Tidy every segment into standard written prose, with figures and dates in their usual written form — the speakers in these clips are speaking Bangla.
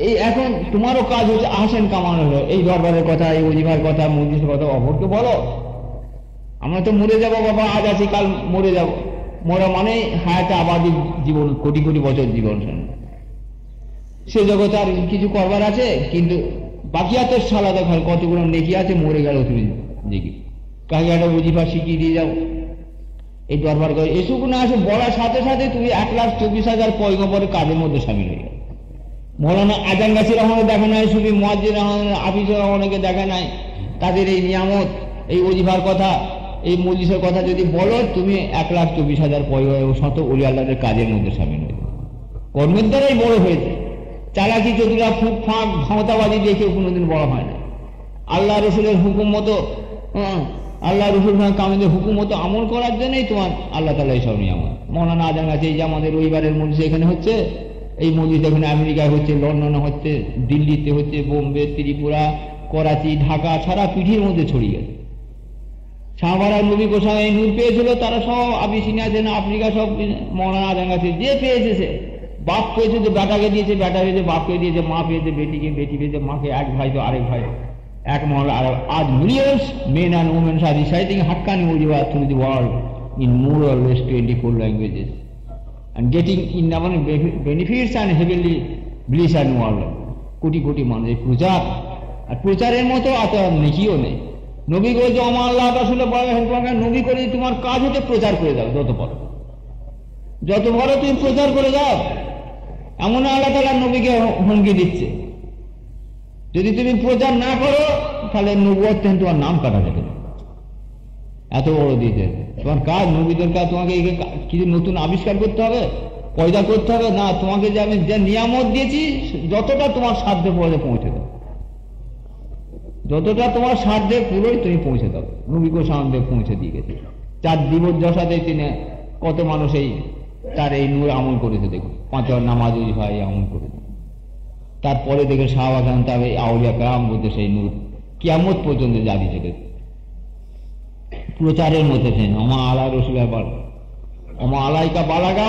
এই এখন তোমারও কাজ হচ্ছে আহসান কামানো হলো, এই দরবারের কথা, এই ওজিফার কথা, মজলিসের কথা অপরকে বলো। আমরা তো মরে যাবো বাবা, আজ আছি কাল মরে যাব। মরা মানে হায়াতে আবাদি জীবন, কোটি কোটি বছর জীবন। সে জগতে আর কিছু করবার আছে, কিন্তু বাকিয়াতের সালা দেখার কতগুলো নেকি আছে, মরে গেল তুমি দেখি কাকে একটা ওজিফা শিখিয়ে দিয়ে যাও। এই দরবার করে এসব না আসে বলার সাথে সাথে তুমি 1,24,000 পয়গম্বরের কাজের মধ্যে সামিল হয়ে গেল। মৌলানা আজান গাছি রহমানকে দেখা নাই, সুফি মুয়াজ্জিন রহমান, আফিজ রহমানকে দেখা নাই। তাদের এই নিয়ামত, এই ওজিফার কথা, এই মজলিসের কথা যদি বলো, তুমি 1,24,000 শত ওলি আল্লাহদের কাজের মধ্যে সামিল হয়ে যাবে। কর্মের দ্বারাই বড় হয়েছে। চালাকি চতুরা ফুক ফাঁক ক্ষমতাবাদী দেখে কোনোদিন বড় হয় না। আল্লাহ রসুলের হুকুম মতো, আল্লাহ রসুল কামিদের হুকুম মতো আমল করার জন্যই তোমার আল্লাহ তাআলা এইসব নিয়ামত। মৌলানা আজান গাছি এই যে আমাদের রবিবারের মজলিস এখানে হচ্ছে, এই মজলিস এখানে আমেরিকায় হচ্ছে, লন্ডনে হচ্ছে, দিল্লিতে হচ্ছে, বোম্বে, ত্রিপুরা, করাচি, ঢাকা, সারা পৃথিবীর মধ্যে ছড়িয়ে গেছে। সাহাবারা নবী গোসাই নূর পেয়েছিল, তারা সব আবিসিনিয়া আছেন, আফ্রিকা, সব মৌলানা আজান গাছি যে পেয়েছে, সে বাপ পেয়েছে যে বেটাকে দিয়েছে, বেটা পেয়েছে বাপকে দিয়েছে, মা পেয়েছে বেটিকে, বেটি পেয়েছে মাকে, এক ভাই তো আরেক ভাই, এক মহল। আর আজ millions men and womens are reciting হাক্কানি ওজিফা through the world in more or less 24 languages and getting innumerable benefits and heavenly bliss and world. Crore crore মানুষ প্রচার, আর প্রচারের মতো এত নেকিও নেই। নবী করে যে আমার আল্লাহ রাসূল নবী করে তোমার কাজ হতে প্রচার করে দাও, যত বড় তুমি প্রচার করে দাও। এমন আল্লাহ তাআলা নবীকে হুমকি দিচ্ছে, যদি তুমি প্রচার না করো তাহলে নবুয়ত থেকে তোমার নাম কাটা যাবে। এত বড় দিতে তোমার কাজ, নবীদের কাজ। তোমাকে কিছু নতুন আবিষ্কার করতে হবে, পয়দা করতে হবে না। তোমাকে যে আমি যে নিয়ামত দিয়েছি, যতটা তোমার সাধ্যে পৌঁছে দাও, যতটা তোমার সাধ্যে পুরোই তুমি পৌঁছে দাও। নবীকে সামনে পৌঁছে দিয়ে গেছে। 4 দিবস দশাতে তিনি কত মানুষ এই তার এই নূর আমল করেছে। দেখুন 5 ওয়াক্ত নামাজ ভাই আমল করেছে। তারপরে দেখে সাহাবা কেরাম, তবে আউলিয়া কেরাম বলতে সেই নূর কিয়ামত পর্যন্ত জারি থেকে প্রচারের মধ্যে ছিলেন। আমা আলা রসুল আমা আলাইকা বালাগা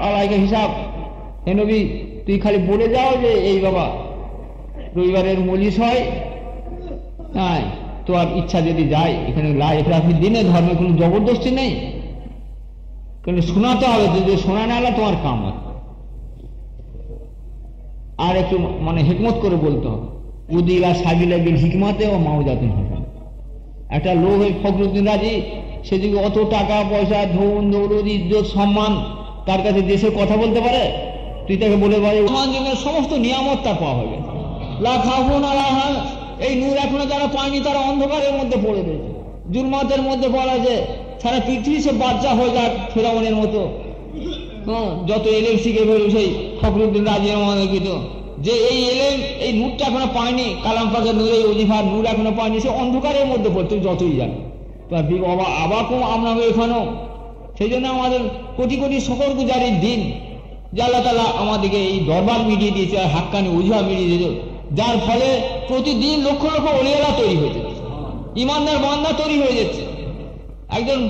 আলাইকা হিসাব। হে নবী, তুই খালি বলে যাও যে এই বাবা রবিবারের মজলিস হয়, হ্যাঁ তোমার ইচ্ছা যদি যায়। এখানে লাফি দিনে ধর্মে কোনো জবরদস্তি নেই, কিন্তু শোনাতে হবে। যদি শোনা না হলে তোমার কাম হয়। আর একটু মানে হিকমত করে বলতে হবে। উদিলা সাবিলা বিল হিকমাতে ও মাউজাতুন হাসান। একটা লোক ওই ফখরুদ্দিন রাজি, সে যদি অত টাকা পয়সা, ধন দৌলত, ইজ্জত, সম্মান, তার কাছে দেশে কথা বলতে পারে, তুই তাকে বলে পারে সমস্ত নিয়ামত তার পাওয়া হবে। এই নূর এখনো যারা পায়নি তারা অন্ধকারের মধ্যে পড়ে রয়েছে, জুলমাতের মধ্যে পড়া, যে সারা পৃথিবী সে বাচ্চা হয়ে যাক ফেরাউনের মতো। যত এলেম শিখে বেরো সেই ফখরুদ্দিন রাজি কিন্তু যে এই এলেম, এই নূরটা এখনো পায়নি, কালাম পাকের নূর, এই ওজিফার নূর এখনো পায়নি, সে অন্ধকারের মধ্যে পড়ে। তুই যতই জানো আবাকম আমরা এখানেও। সেই জন্য আমাদের কোটি কোটি শকর গুজারির দিন যে আল্লাহ তাআলা আমাদেরকে এই দরবার মিটিয়ে দিয়েছে, আর হাক্কানি ওজিফা মিটিয়ে দিয়েছে, যার ফলে প্রতিদিন লক্ষ লক্ষ ওলিয়ারা তৈরি হয়ে যাচ্ছে, ইমানদার বান্দা তৈরি হয়ে যাচ্ছে। একজন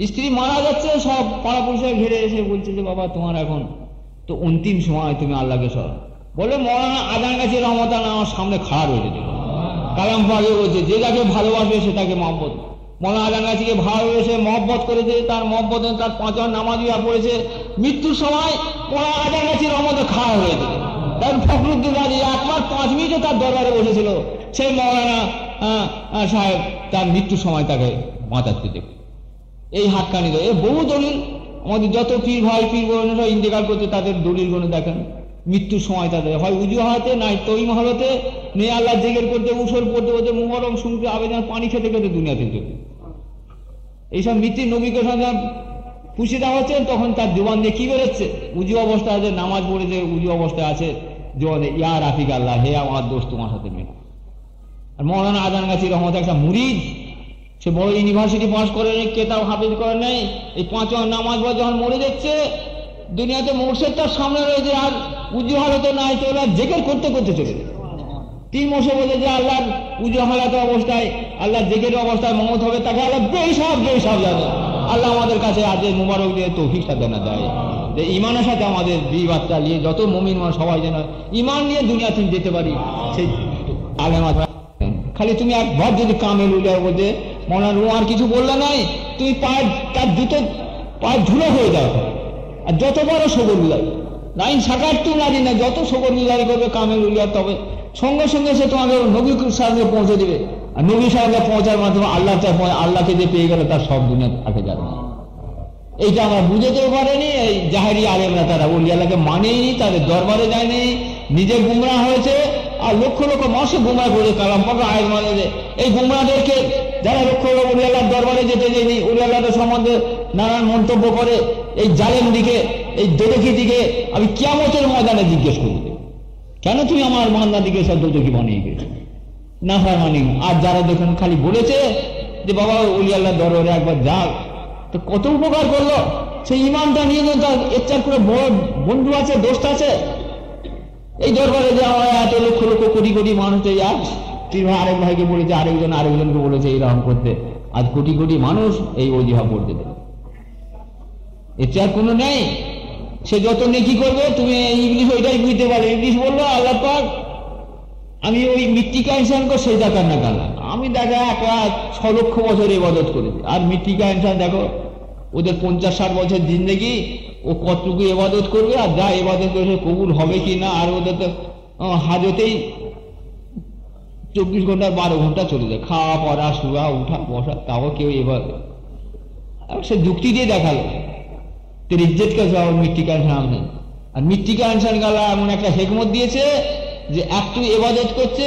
স্ত্রী মারা যাচ্ছে, সব পাড়া পরিষদ ঘিরে এসে বলছে যে বাবা তোমার এখন তো অন্তিম সময়, তুমি আল্লাহকে সর বলে। মৌলানা আজান গাছি রহমাতুল্লাহ আমার সামনে খাড়া রয়েছে, কালাম পাকে বলছে যে যাকে ভালোবাসবে সে তাকে মহব্বত। মৌলানা আজান গাছিকে ভালোবেসে মহব্বত করেছে, তার মহব্বত তার 5 ওয়াক্ত নামাজ পড়েছে। মৃত্যুর সময় মৌলানা আজান গাছি রহমতে খাড়া হয়েছে। তার ফখরুদ্দিন রাজি একবার 5 মিনিটে তার দরবারে বসেছিল। সেই মৌলানা সাহেব তার মৃত্যুর সময় তাকে বাঁচাতে দেখে। এই হাক্কানি এ বহু দলিল। আমাদের যত পীর ভাই পীর বোনেরা ইন্তেকাল করতে, তাদের দলিলগুলো দেখেন। মৃত্যুর সময় তাদের হয় উজু হাতে, নাই তৈ মহলতে, নেই আল্লাহ জিকির করতে, উসর পড়তে পড়তে, মুহরম শুনতে, আবেদন পানি খেতে খেতে দুনিয়া থেকে। এইসব মৃত্যু নবীকে সঙ্গে পুষে দেওয়া হচ্ছে, তখন তার জবান দিয়ে কি বেরোচ্ছে? উজু অবস্থায় আছে, নামাজ পড়েছে, উজু অবস্থায় আছে, জবানে ইয়া রাফিক আল্লাহ, হে আমার দোষ তোমার সাথে মেলে। আর মৌলানা আজান গাছি রহমত একটা মুরিদ, সে বড় ইউনিভার্সিটি পাস করে নেই, কেতাব হাফিজ করে নেই, এই 5 ওয়াক্ত নামাজ পড়ে যখন মরে যাচ্ছে, দুনিয়াতে মোর্শেদ তার সামনে রয়েছে, আর উজু হালতে নাই, তো ওরা জেকের করতে করতে চলে যায়। 3 মাসে বলে যে আল্লাহর উজু হালাতে অবস্থায়, আল্লাহ জেকের অবস্থায় মমত হবে, তাকে আল্লাহ বেসব জানে। আল্লাহ আমাদের কাছে আজ মুবারক দিয়ে তৌফিক সাধনা দেয়। যে ইমানের সাথে আমাদের বিবাদটা নিয়ে যত মুমিন মানুষ সবাই যেন ইমান নিয়ে দুনিয়া থেকে যেতে পারি, সেই আলেমা। খালি তুমি একবার যদি কামেল উলিয়ার বলতে মনে আর কিছু বললে নাই, তুমি তার দুটো পায়ের ধুলো হয়ে যাও। আর যত বড় সবর উলিয়ার লাইন সাকার তো নারী না, যত সবর উলিয়ারি করবে কামেল উলিয়ার, তবে সঙ্গে সঙ্গে সে তোমাকে নবী সাহেবকে পৌঁছে দিবে। আর নবী সাহেবকে পৌঁছার মাধ্যমে আল্লাহকে যে পেয়ে গেল তার সব দুনিয়া থাকে যাবে না। এইটা আমরা বুঝতেও পারেনি। এই জাহেরি আলেমরা তারা ওলি আল্লাহকে মানেনি, তাদের দরবারে যায়নি, নিজে গুমরা হয়েছে। আর লক্ষ লক্ষ মানুষকে গুমরা করে কালাম পাকা আয়ের মানে এই গুমরাদেরকে যারা লক্ষ লক্ষ ওলি আল্লাহর দরবারে যেতে যায়নি, ওলি আল্লাহদের সম্বন্ধে নানান মন্তব্য করে, এই জালেম দিকে, এই দোদকি দিকে আমি কিয়ামতের ময়দানে জিজ্ঞেস করি, কেন তুমি আমার মান্না দিকে সব দোদকি বানিয়ে গেছো না হয় মানি। আর যারা দেখুন খালি বলেছে যে বাবা ওলি আল্লাহর দরবারে একবার যাক, তো কত উপকার করলো, সেই ইমানটা নিয়ে তার এর করে বড় বন্ধু আছে, দোস্ত আছে। এই দরবারে যে আমার এত লক্ষ লক্ষ কোটি কোটি মানুষ, আজ তিন ভাই আরেক ভাইকে বলেছে, আরেকজনকে বলেছে এইরকম করতে, আজ কোটি কোটি মানুষ এই ওজিফা পড়তে দেবে। এর চেয়ে আর কোনো নেই। সে যত নেকি করবে, তুমি ইংলিশ ওইটাই বুঝতে পারবে। ইংলিশ বললো আল্লাহ পাক আমি ওই মৃত্তিকা ইনসানকে সেজদা কার না করলাম, আমি দেখা 6 লক্ষ বছর ইবাদত করেছি। আর মৃত্তিকা ইনসান দেখো ওদের 50-60 বছর জিন্দেগি, ও কতটুকু ইবাদত করবে, আর যা ইবাদত করে কবুল হবে কি না। আর ওদের তো হাজতেই 24 ঘন্টা 12 ঘন্টা চলে যায়, খাওয়া পড়া শুয়া উঠা বসা, তাও কেউ এবার সে যুক্তি দিয়ে দেখালো তোর ইজ্জত কে যাও মৃত্তিকা ইনসান। আর মৃত্তিকা ইনসান গালা এমন একটা হেকমত দিয়েছে যে একটু ইবাদত করছে,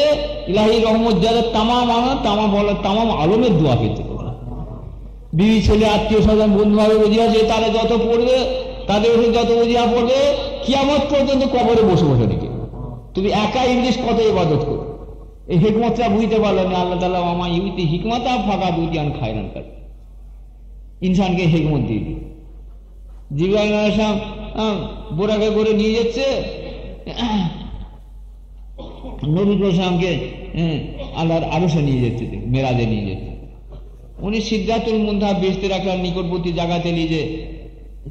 ইলাহি রহমত যাদের তামাম আলমের দোয়া পেতে, বিবি ছেলে আত্মীয় স্বজন বন্ধু ভাবে ওজিয়া যে তারা যত পড়বে, তাদের যত ওজিয়া পড়বে, কিয়ামত পর্যন্ত কবরে বসে বসে রেখে তুমি একা ইংলিশ কত ইবাদত করবে। এই হিকমতটা বুঝতে পারলো না। আল্লাহ তাআলা আমা ইউতি হিকমতা ফাঁকা দুটিয়ান খায়রান কাজ, ইনসানকে হিকমত দিয়ে দিই। জিবরাইল আলাইহিস সালাম বোরাকে করে নিয়ে যাচ্ছে, নবী সালামকে আল্লাহর আরশে নিয়ে যাচ্ছে, মেরাজে নিয়ে যাচ্ছে। উনি সিদ্ধাতুল মুনতাহা বেহেশতের একটা নিকটবর্তী জায়গাতে নিয়ে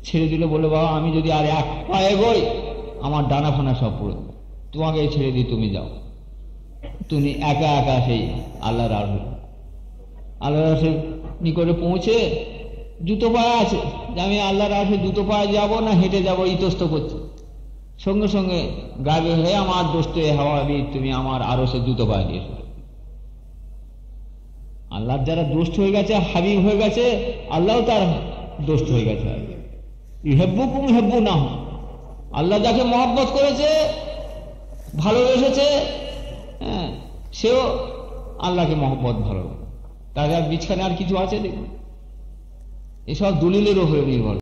ছেড়ে দিল, বলে বাবা আমি যদি আর এক পা এগোই আমার ডানা ফানা সব পড়ে, তোমাকে ছেড়ে দিই, তুমি যাও। তুমি একা একা সেই আল্লাহর আরশের নিকটে পৌঁছে জুতো পায়ে আছে, যে আমি আল্লাহর আরশে জুতো পায়ে যাবো না হেঁটে যাবো ইতস্ত করছে। সঙ্গে সঙ্গে গাবে হয়ে আমার দোস্ত হাওয়াবি, তুমি আমার আরশে জুতো পায়ে দিয়েছো। আল্লাহর যারা দোস্ত হয়ে গেছে, হাবিব হয়ে গেছে, আল্লাহও তার দোস্ত হয়ে গেছে। ইউহিব্বুকুম ইউহিব্বুনাহু, আল্লাহ যাকে মহব্বত করেছে, ভালোবেসেছে, সেও আল্লাহকে মহব্বত ভালো। তার বিছখানে আর কিছু আছে দেখুন, এসব দলিলের উপরে নির্ভর।